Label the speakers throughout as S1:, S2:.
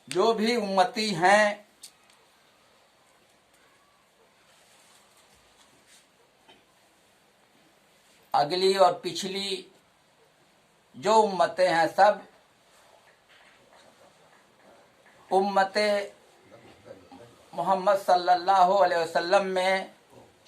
S1: जो भी उम्मती हैं अगली और पिछली जो उम्मतें हैं सब उम्मते मोहम्मद सल्लल्लाहु अलैहि वसल्लम में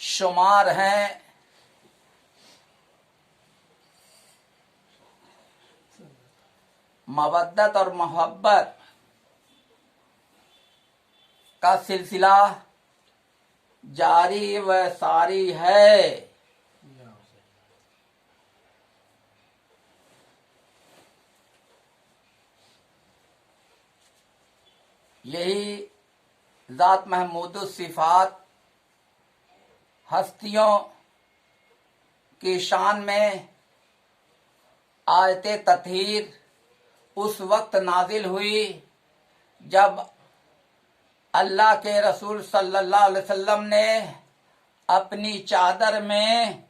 S1: शुमार हैं। मवद्दत और मोहब्बत का सिलसिला जारी व सारी है। यही ज़ात महमूदुस सिफ़ात हस्तियों की शान में आयते तत्हीर उस वक्त नाजिल हुई जब अल्लाह के रसूल सल्लल्लाहु अलैहि वसल्लम ने अपनी चादर में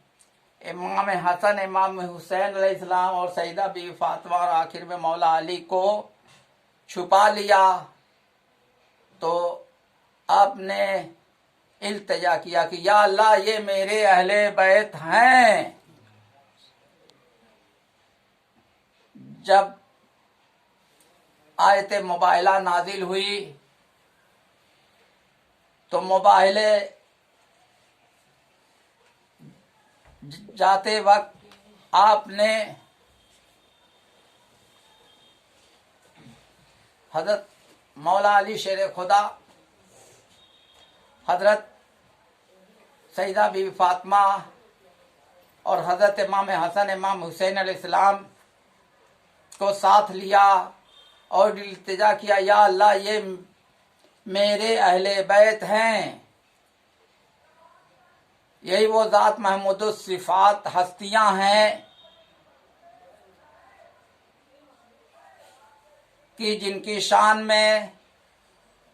S1: इमाम हसन, इमाम हुसैन अलैहिस्सलाम और सईदा बीवी फातिमा और आखिर में मौला अली को छुपा लिया। तो आपने इल्तिजा किया कि या अल्लाह ये मेरे अहले बैत हैं। जब आयत मुबाहिला नाजिल हुई तो मुबाहिले जाते वक्त आपने हजरत मौला अली शेर खुदा, हजरत सईदा बीवी फातिमा और हजरत इमाम हसन, इमाम हुसैन अलैहिस्सलाम को साथ लिया और इल्तिजा किया या अल्लाह ये मेरे अहले बैत हैं। यही वो ज़ात महमूदुस सिफ़ात हस्तियां हैं कि जिनकी शान में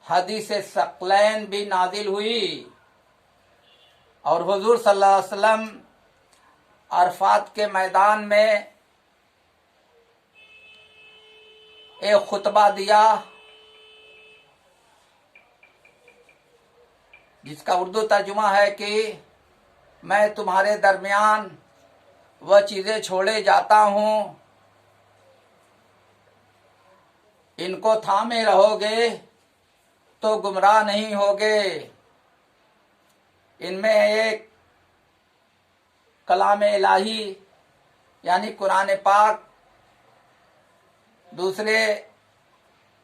S1: हदीस सकलैन भी नाजिल हुई और हुजूर सल्लल्लाहु अलैहि वसल्लम अरफात के मैदान में एक खुतबा दिया जिसका उर्दू तर्जुमा है कि मैं तुम्हारे दरमियान वह चीज़ें छोड़े जाता हूँ, इनको थामे रहोगे तो गुमराह नहीं होगे। इनमें एक कलाम इलाही यानी कुरान पाक, दूसरे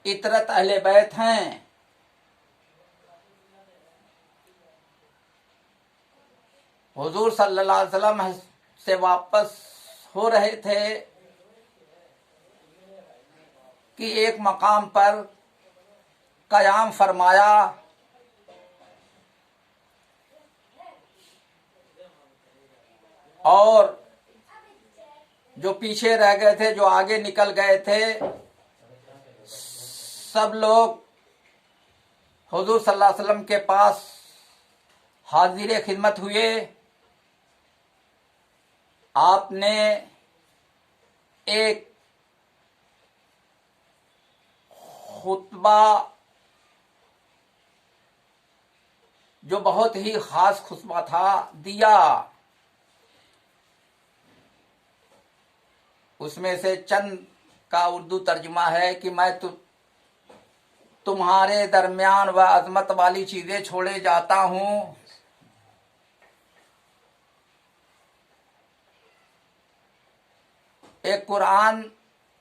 S1: इतरत अहले बैत हैं। हुजूर सल्लल्लाहु अलैहि वसल्लम से वापस हो रहे थे कि एक मकाम पर कयाम फरमाया और जो पीछे रह गए थे, जो आगे निकल गए थे, सब लोग हुजूर सल्लल्लाहु अलैहि वसल्लम के पास हाजिर खिदमत हुए। आपने एक खुतबा जो बहुत ही खास खुतबा था दिया। उसमें से चंद का उर्दू तर्जुमा है कि मैं तुम्हारे दरमियान वह अजमत वाली चीजें छोड़े जाता हूं एक कुरान,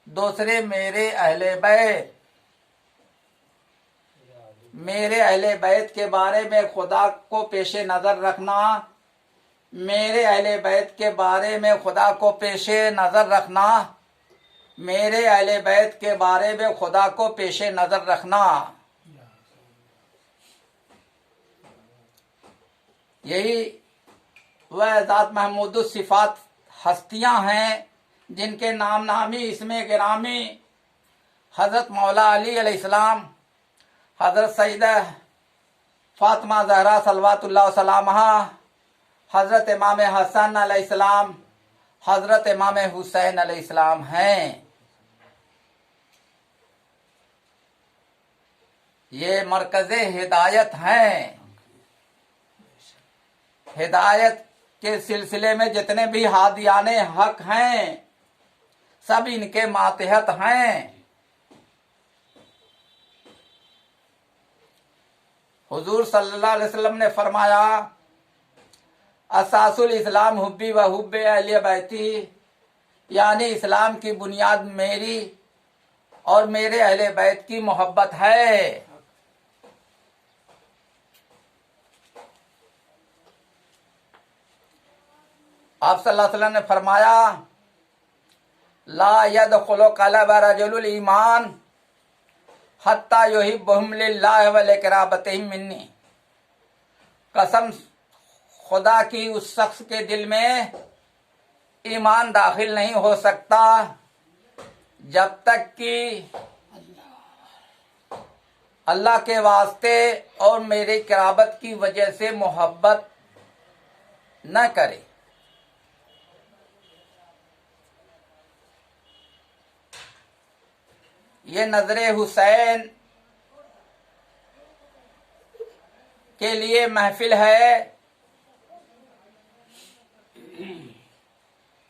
S1: दूसरे मेरे अहले बैत। मेरे अहले बैत के बारे में खुदा को पेशे नजर रखना, मेरे अहले बैत के बारे में खुदा को पेशे नजर रखना, मेरे अहले बैत के बारे में खुदा को पेशे नजर रखना। यही वह ज़ात महमूदुस सिफ़ात हस्तियां हैं जिनके नाम नामी इसमें गिरामी हजरत मौला अली अलैहिस्सलाम, हजरत सईदा फातिमा ज़हरा सलवातुल्लाह सलामहा, हजरत इमाम हसन अलैहिस्सलाम, हजरत इमाम हुसैन अलैहिस्सलाम हैं। ये मरकज़े हिदायत हैं। हिदायत के सिलसिले में जितने भी हादियाने हक हैं सब इनके मातहत हैं। हुजूर सल्लल्लाहु अलैहि वसल्लम ने फरमाया, असासुल इस्लाम हुब्बी व हुब्बे अहले बैती, यानी इस्लाम की बुनियाद मेरी और मेरे अहले बैत की मोहब्बत है। आप सल्लल्लाहु अलैहि वसल्लम ने फरमाया, ला यदखुलु क़ल्ब रजुलिल ईमान हत्ता युहिब्बुहुम लिल्लाहि व लिक़राबतिहिम मिन्नी। कसम खुदा की, उस शख्स के दिल में ईमान दाखिल नहीं हो सकता जब तक कि अल्लाह के वास्ते और मेरे किराबत की वजह से मोहब्बत न करे। ये नजरे हुसैन के लिए महफिल है।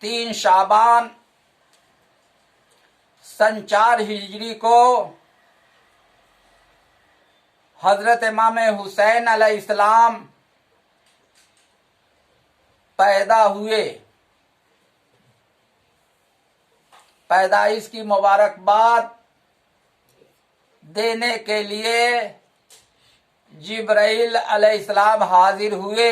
S1: 3 शाबान सन 4 हिजरी को हजरत इमाम हुसैन अलैहिस्सलाम पैदा हुए। पैदाइश की मुबारकबाद देने के लिए जिब्राइल अलैहिस्सलाम हाजिर हुए।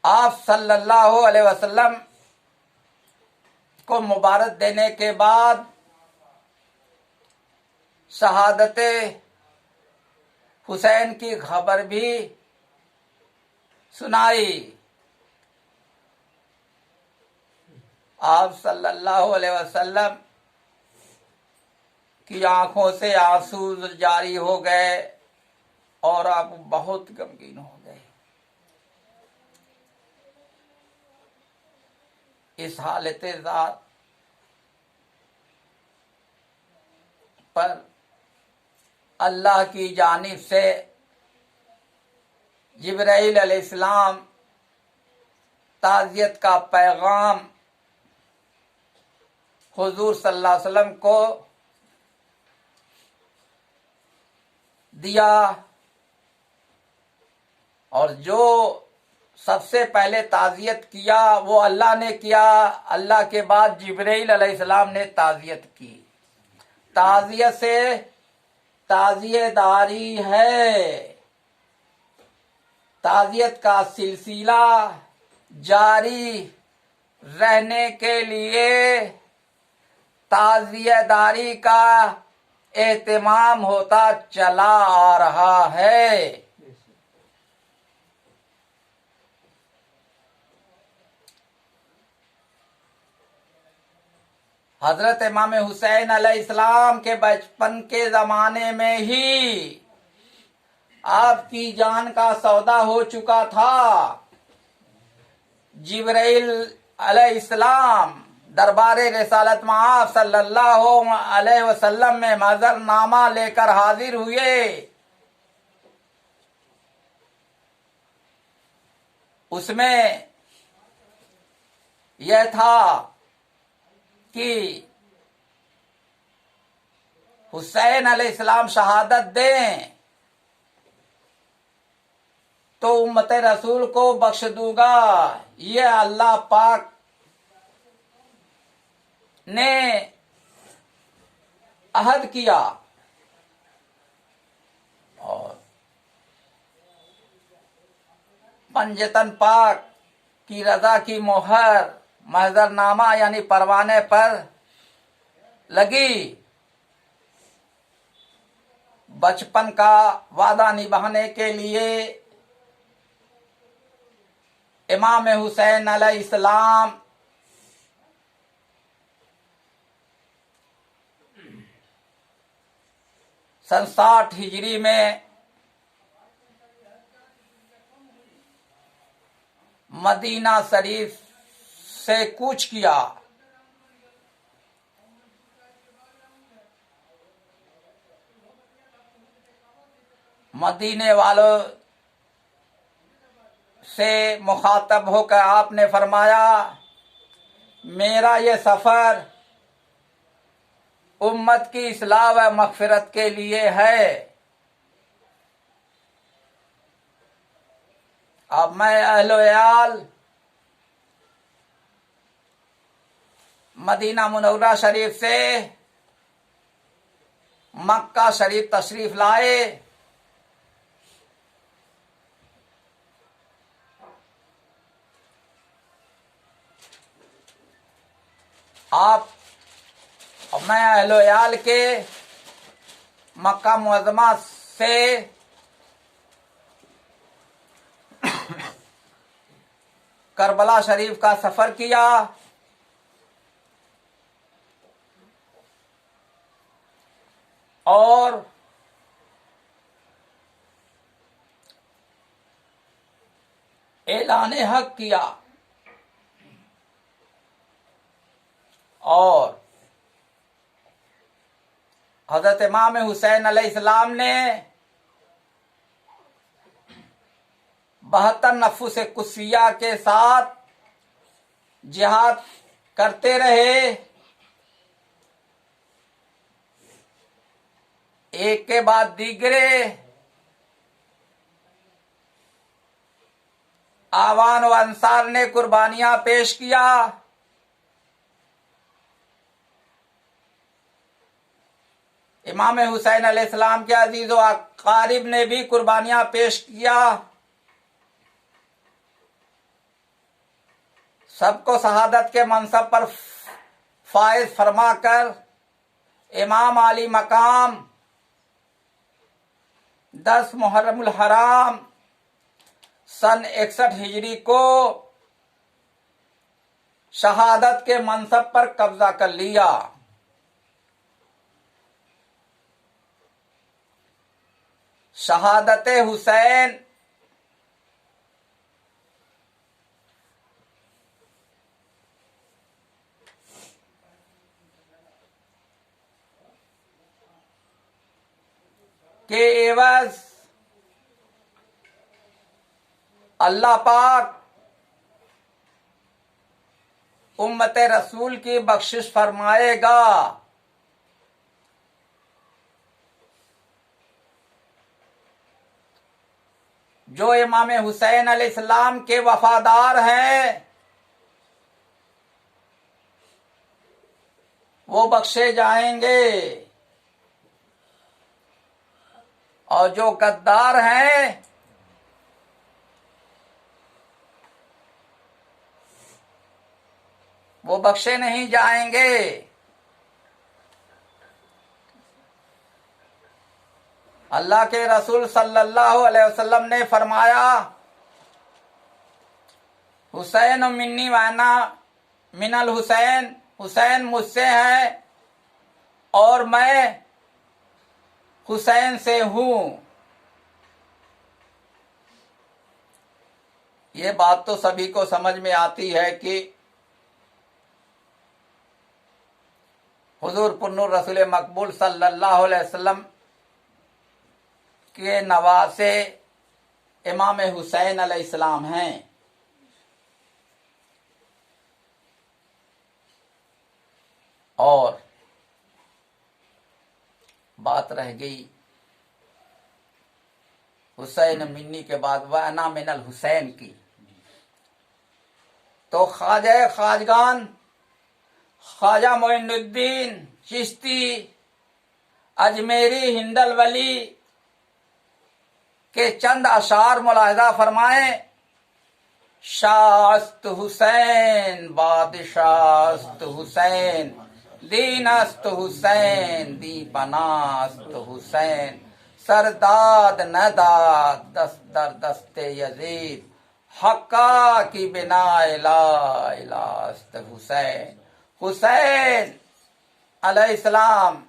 S1: आप सल्लल्लाहु अलैहि वसल्लम को मुबारक देने के बाद शहादत हुसैन की खबर भी सुनाई। आप सल्लल्लाहु अलैहि वसल्लम की आंखों से आंसू जारी हो गए और आप बहुत गमगीन हो गए। इस हालत ज़ात पर अल्लाह की जानिब से जिब्राइल अलैहिस्सलाम ताज़ियत का पैगाम हुजूर सल्लल्लाहु अलैहि वसल्लम को दिया। और जो सबसे पहले ताज़ियत किया वो अल्लाह ने किया। अल्लाह के बाद जिब्राइल अलैहिस्सलाम ने ताज़ियत की। ताज़ियत से ताज़ियेदारी है। ताज़ियत का सिलसिला जारी रहने के लिए ताज़ियेदारी का एहतमाम होता चला आ रहा है। हजरत इमाम हुसैन अलैहिस्सलाम के बचपन के जमाने में ही आपकी जान का सौदा हो चुका था। जिब्राइल अलैहिस्सलाम दरबारे रिसालत में आप सल्लल्लाहु अलैहि वसल्लम में मज़रनामा लेकर हाजिर हुए। उसमें यह था कि हुसैन अलैहिस्सलाम शहादत दें तो उम्मत रसूल को बख्श दूंगा। ये अल्लाह पाक ने अहद किया और पंजतन पाक की रजा की मोहर महजरनामा यानी परवाने पर लगी। बचपन का वादा निभाने के लिए इमाम हुसैन अलैहिस्सलाम सन 60 हिजरी में मदीना शरीफ से कूच किया। मदीने वालों से मुखातब होकर आपने फरमाया, मेरा ये सफर उम्मत की इस्लाह व मग़फ़िरत के लिए है। अब मैं अहल-ओ-याल मदीना मुनव्वरा शरीफ से मक्का शरीफ तशरीफ लाए। आप मैं अहल-ओ-याल के मक्का मुअज़्ज़मा से करबला शरीफ का सफर किया और ऐलान हक किया और हजरत इमाम हुसैन अलैहिस्सलाम ने 72 नफ्स कुस्सिया के साथ जिहाद करते रहे। एक के बाद दीगरे आवान व अंसार ने कुर्बानियां पेश किया। इमाम हुसैन अलैहिस्सलाम के अजीज व अकारिब ने भी कुर्बानियां पेश किया। सबको शहादत के मनसब पर फाइज फरमाकर इमाम आली मकाम 10 मुहर्रमुल हराम सन 61 हिजरी को शहादत के मनसब पर कब्जा कर लिया। शहादत हुसैन के एवज अल्लाह पाक उम्मत रसूल की बख्शिश फरमाएगा। जो इमाम हुसैन अलैहिस्सलाम के वफादार हैं वो बख्शे जाएंगे और जो गद्दार हैं वो बख्शे नहीं जाएंगे। अल्लाह के रसूल सल्लल्लाहु अलैहि वसल्लम ने फरमाया, हुसैन मिन्नी वाना मिनल हुसैन, हुसैन मुझसे है और मैं हुसैन से हूं। ये बात तो सभी को समझ में आती है कि हुजूर पुन्नुर रसूल मकबूल सल्लल्लाहु अलैहि वसल्लम के नवासे इमाम हुसैन अलैहिस्सलाम हैं। और बात रह गई हुसैन मिन्नी के बाद वाना मिनल हुसैन की, तो ख्वाजा खाजगान ख्वाजा मोइनुद्दीन चिश्ती अजमेरी हिंदल वली के चंद अशार मुलाहिजा फरमाए। शास्त हुसैन बादशाहस्त हुसैन, दीनस्त हुसैन दीपनास्त हुसैन, सरदाद नदाद दस्त दर दस्ते यजीद, हक्का की बिना इलास्त हुसैन। हुसैन अलैहिस्सलाम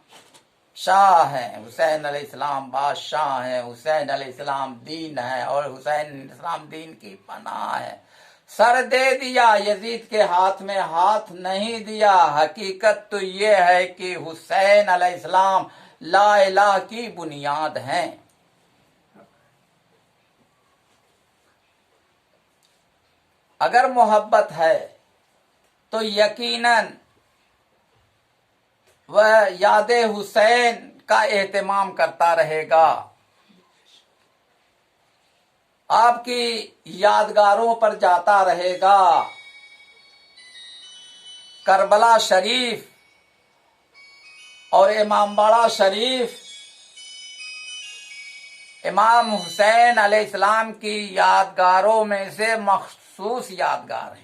S1: शाह हैं, हुसैन अलैहिस्सलाम बादशाह हैं, हुसैन अलैहिस्सलाम दीन है और हुसैन अलैहिस्सलाम दीन की पनाह है। सर दे दिया, यजीद के हाथ में हाथ नहीं दिया। हकीकत तो ये है कि हुसैन अलैहिस्सलाम ला इलाह की बुनियाद हैं। अगर मोहब्बत है तो यकीनन वह याद हुसैन का एहतमाम करता रहेगा, आपकी यादगारों पर जाता रहेगा। करबला शरीफ और इमामबाड़ा शरीफ इमाम हुसैन अलैहिस्सलाम की यादगारों में से मखसूस यादगार है।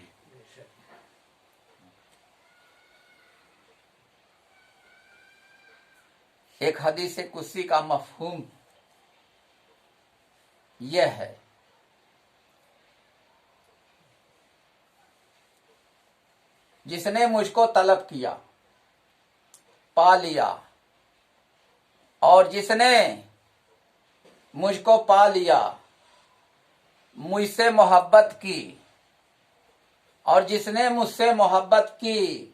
S1: एक हदीस कुदसी का मफहूम यह है, जिसने मुझको तलब किया पा लिया, और जिसने मुझको पा लिया मुझसे मोहब्बत की, और जिसने मुझसे मोहब्बत की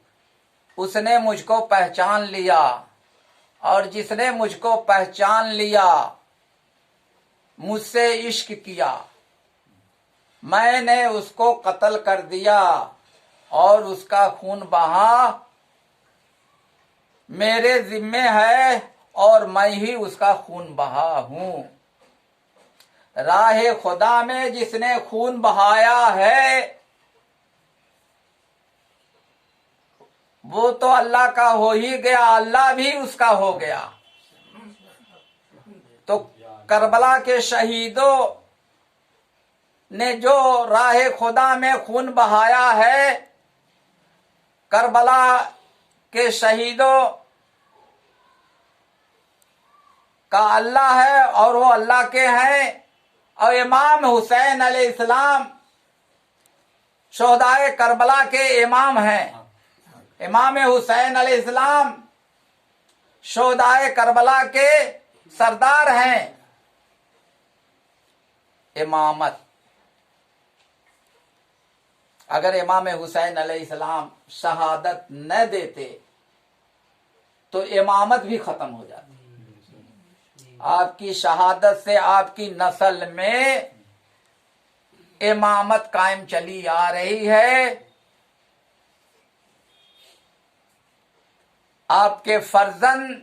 S1: उसने मुझको पहचान लिया, और जिसने मुझको पहचान लिया मुझसे इश्क किया, मैंने उसको कत्ल कर दिया और उसका खून बहा मेरे जिम्मे है और मैं ही उसका खून बहा हूं। राह खुदा में जिसने खून बहाया है वो तो अल्लाह का हो ही गया, अल्लाह भी उसका हो गया। तो करबला के शहीदों ने जो राह खुदा में खून बहाया है, करबला के शहीदों का अल्लाह है और वो अल्लाह के हैं। और इमाम हुसैन अलैहिस्सलाम शोहदाए करबला के इमाम हैं। इमाम हुसैन अलैहिस्सलाम शोहदाए करबला के सरदार हैं। इमामत, अगर इमाम हुसैन अलैहिस्सलाम शहादत न देते तो इमामत भी खत्म हो जाती। आपकी शहादत से आपकी नस्ल में इमामत कायम चली आ रही है। आपके फर्जंद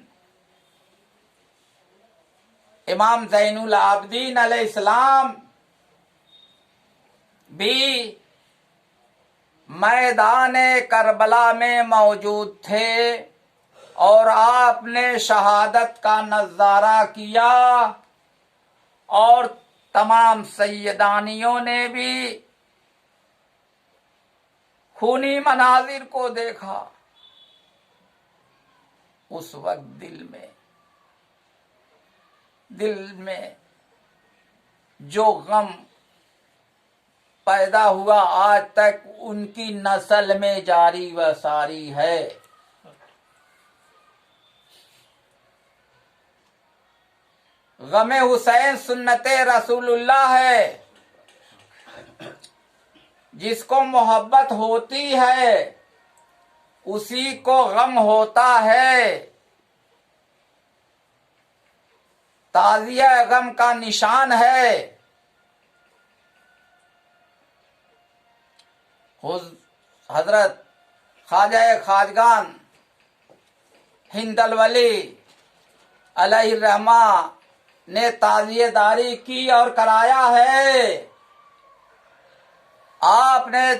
S1: इमाम ज़ैनुल आबिदीन अलैहिस्सलाम भी मैदान करबला में मौजूद थे और आपने शहादत का नजारा किया, और तमाम सैयदानियों ने भी खूनी मनाजिर को देखा। उस वक्त दिल में जो गम पैदा हुआ आज तक उनकी नस्ल में जारी व सारी है। गमे हुसैन सुन्नते रसूलुल्लाह है। जिसको मोहब्बत होती है उसी को गम होता है। ताज़िया गम का निशान है। हजरत ख्वाजा खाजगान हिंदलवली अलैहिर्रहमा ने ताज़ियेदारी की और कराया है। आपने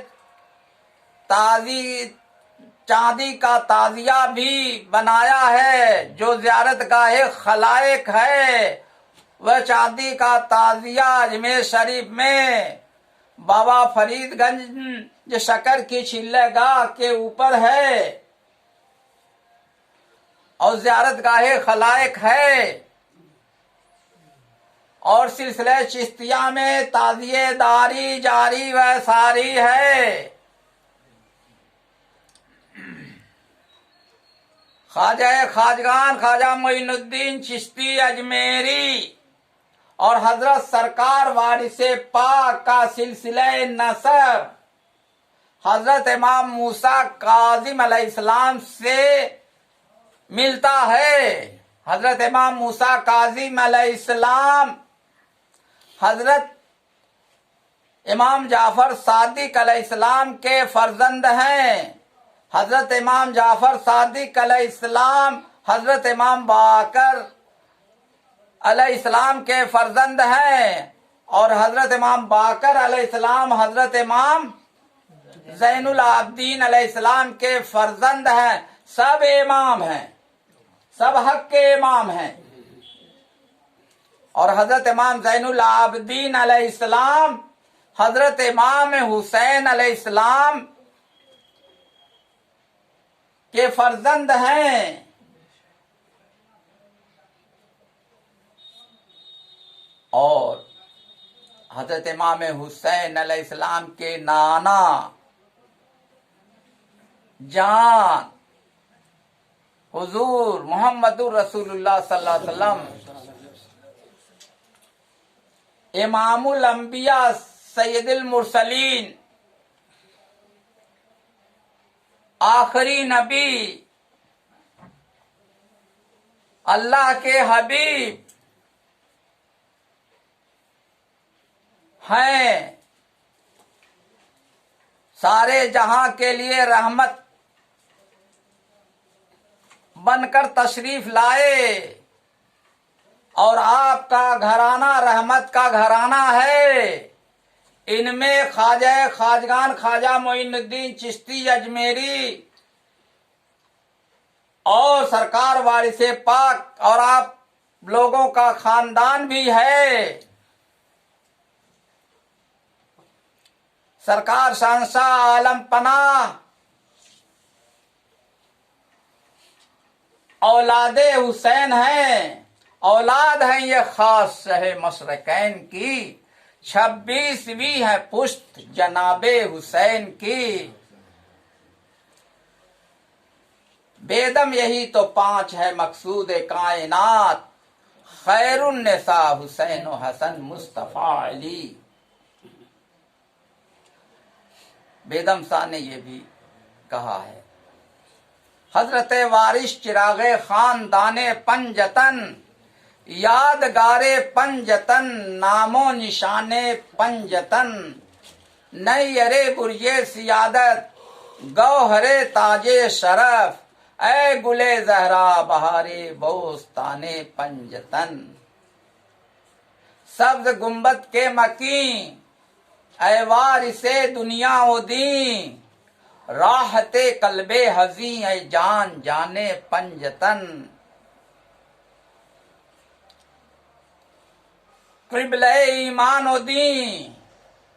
S1: चांदी का ताजिया भी बनाया है। जो ज़ियारत गाहे खलाइक है वह चांदी का ताजिया अजमेर शरीफ में बाबा फरीदगंज शकर की चिल्लेगाह के ऊपर है और ज़ियारत गाहे खलाइक है। और सिलसिले चिश्तिया में ताज़ियेदारी जारी व सारी है। ख्वाजा खाजगान ख्वाजा मोइनुद्दीन चिश्ती अजमेरी और हजरत सरकार वारिसे पाक का सिलसिले नसब हजरत इमाम मूसा काजिम अलैहिस्सलाम से मिलता है। हजरत इमाम मूसा काजिम अलैहिस्सलाम हजरत इमाम जाफर सादिक अलैहिस्सलाम के फर्जंद हैं। हजरत इमाम जाफर सादिक अलैहिस्सलाम हजरत इमाम बाकर अलैहिस्सलाम के फर्जंद हैं, और हजरत इमाम बाकर अलैहिस्सलाम हजरत इमाम ज़ैनुल आबिदीन अलैहिस्सलाम के फर्जंद हैं। सब इमाम हैं, सब हक के इमाम हैं। और हजरत इमाम ज़ैनुल आबिदीन अलैहिस्सलाम हजरत इमाम हुसैन अलैहिस्सलाम के फर्जंद हैं। और हजरत इमाम हुसैन अलैहिस्सलाम के नाना जान हुजूर मोहम्मदुर रसूलुल्लाह सल्लल्लाहु अलैहि वसल्लम इमामुल अंबिया सैयदुल मुरसलीन आखिरी नबी अल्लाह के हबीब हैं। सारे जहां के लिए रहमत बनकर तशरीफ लाए, और आपका घराना रहमत का घराना है। इनमें ख्वाजा खाजगान ख्वाजा मोइनुद्दीन चिश्ती अजमेरी और सरकार वारिसे पाक और आप लोगों का खानदान भी है। सरकार शहंशाह आलम पनाह औलादे हुसैन हैं, औलाद हैं ये खास शहे मशरकैन की। 26वीं है पुश्त जनाबे हुसैन की। बेदम यही तो 5 है मकसूद कायनात, खैरुन निसा हुसैन व हसन मुस्तफा अली। बेदम शाह ने ये भी कहा है, हजरत वारिस चिरागे खानदाने पंजतन, यादगारे पंजतन, नामो निशाने पंजतन, नैयरे बुर्जे सियादत, गौहरे ताजे शरफ, ऐ गुले जहरा बहारे बोस्ताने पंजतन। सब्ज गुंबद के मकीन, ऐ वारिसे दुनिया ओ दी, राहते कल्बे हजी ऐ जान जाने पंजतन। क़िबले ईमान ओ दी,